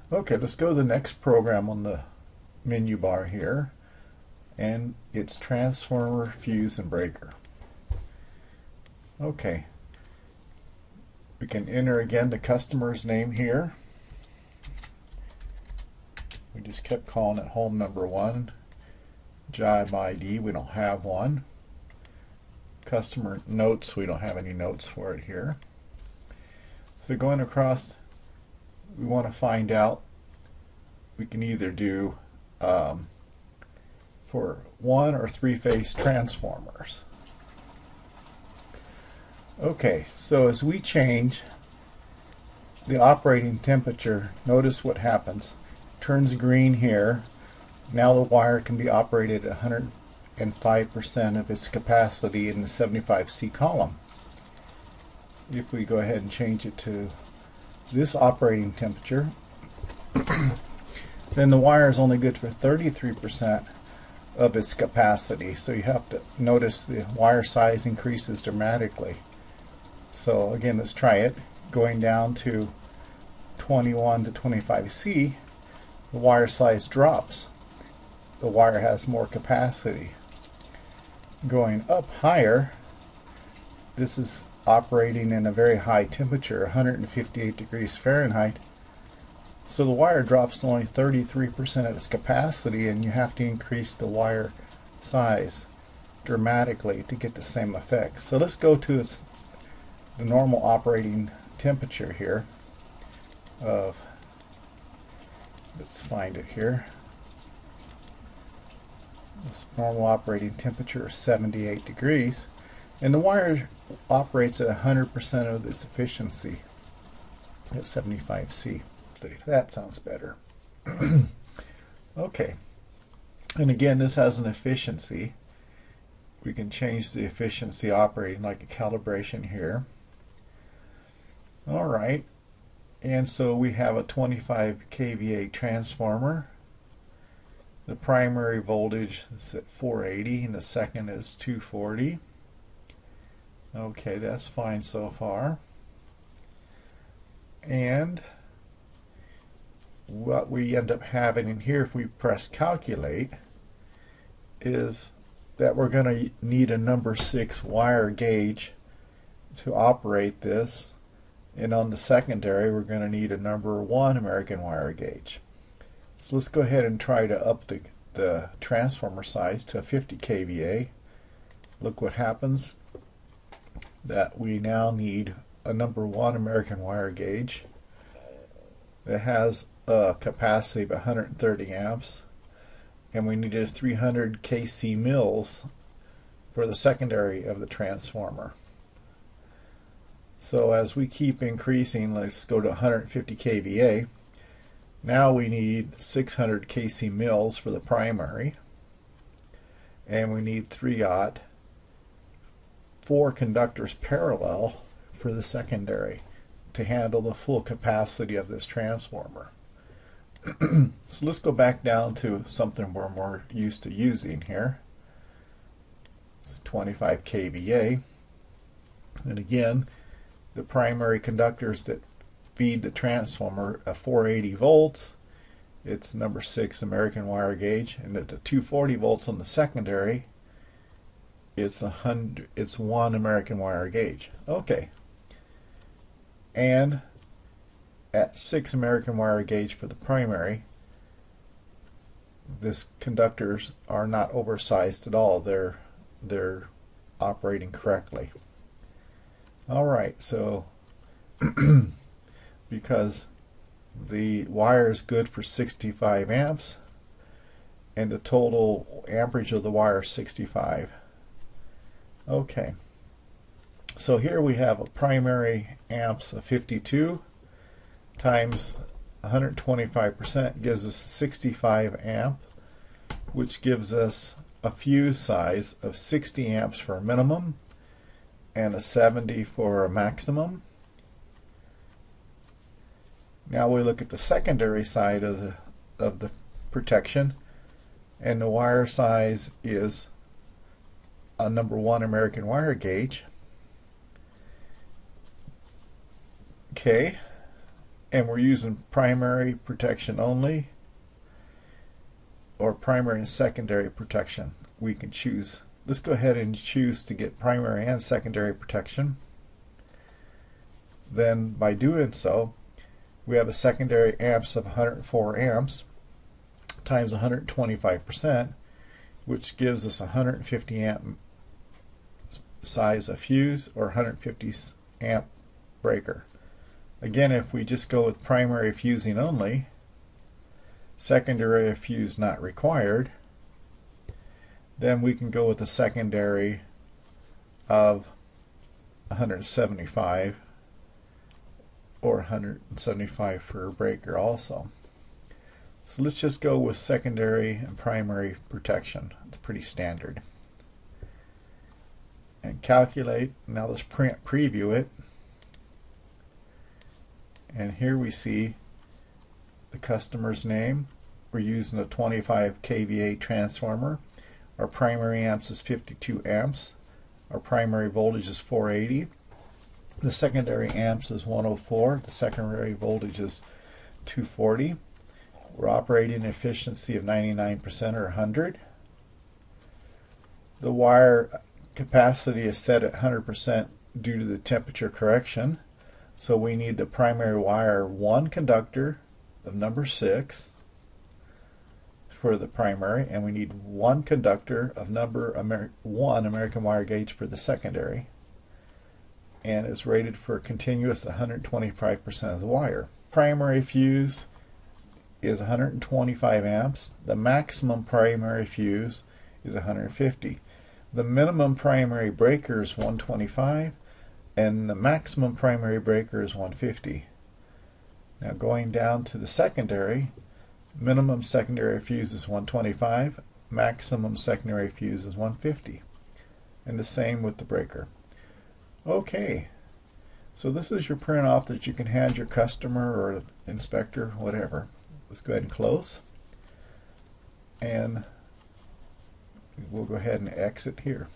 Okay, let's go to the next program on the menu bar here, and it's transformer, fuse, and breaker. Okay, we can enter again the customer's name here. We just kept calling it home number 1. Job ID, we don't have one. Customer notes, we don't have any notes for it here. So going across, we want to find out, we can either do for 1 or 3-phase transformers. Okay, so as we change the operating temperature, notice what happens. Turns green here. Now the wire can be operated at 105% of its capacity in the 75C column. If we go ahead and change it to this operating temperature, then the wire is only good for 33% of its capacity. So you have to notice the wire size increases dramatically. So again, let's try it. Going down to 21 to 25C, the wire size drops. The wire has more capacity. Going up higher, this is operating in a very high temperature, 158 degrees Fahrenheit. So the wire drops to only 33% of its capacity, and you have to increase the wire size dramatically to get the same effect. So let's go to the normal operating temperature here of, let's find it here. This normal operating temperature is 78 degrees, and the wire operates at 100% of its efficiency at 75C. That sounds better. Okay, and again, this has an efficiency. We can change the efficiency operating like a calibration here. All right, and so we have a 25 kVA transformer. The primary voltage is at 480 and the second is 240. Okay, that's fine so far. And what we end up having in here, if we press calculate, is that we're going to need a number 6 wire gauge to operate this, and on the secondary we're going to need a number 1 American wire gauge. So let's go ahead and try to up the transformer size to 50 kVA. Look what happens, that we now need a number 1 American wire gauge that has a capacity of 130 amps, and we needed 300 kc mils for the secondary of the transformer. So as we keep increasing, let's go to 150 kVA. Now we need 600 kc mils for the primary, and we need 3/0 4 conductors parallel for the secondary to handle the full capacity of this transformer. So let's go back down to something we're more used to using here. It's 25 kVA, and again, the primary conductors that feed the transformer at 480 volts, it's number 6 American wire gauge, and at the 240 volts on the secondary, it's 1 American wire gauge. Okay, and at 6 American wire gauge for the primary, this conductors are not oversized at all. They're operating correctly. All right, so because the wire is good for 65 amps and the total amperage of the wire is 65. Okay, so here we have a primary amps of 52 times 125% gives us 65 amp, which gives us a fuse size of 60 amps for a minimum and a 70 for a maximum. Now we look at the secondary side of the protection, and the wire size is a number 1 American wire gauge. Okay, and we're using primary protection only or primary and secondary protection, we can choose. Let's go ahead and choose to get primary and secondary protection. Then by doing so, we have a secondary amps of 104 amps times 125%, which gives us 150 amp size of fuse or 150 amp breaker. Again, if we just go with primary fusing only, secondary fuse not required, then we can go with a secondary of 175 or 175 for a breaker also. So let's just go with secondary and primary protection. It's pretty standard. And calculate. Now let's preview it. And here we see the customer's name. We're using a 25 kVA transformer. Our primary amps is 52 amps. Our primary voltage is 480. The secondary amps is 104. The secondary voltage is 240. We're operating efficiency of 99% or 100. The wire capacity is set at 100% due to the temperature correction. So we need the primary wire 1 conductor of number 6 for the primary, and we need 1 conductor of number 1 American wire gauge for the secondary. And it's rated for continuous 125% of the wire. Primary fuse is 125 amps. The maximum primary fuse is 150. The minimum primary breaker is 125, and the maximum primary breaker is 150. Now going down to the secondary, minimum secondary fuse is 125, maximum secondary fuse is 150. And the same with the breaker. Okay, so this is your print off that you can hand your customer or inspector, whatever. Let's go ahead and close. And we'll go ahead and exit here.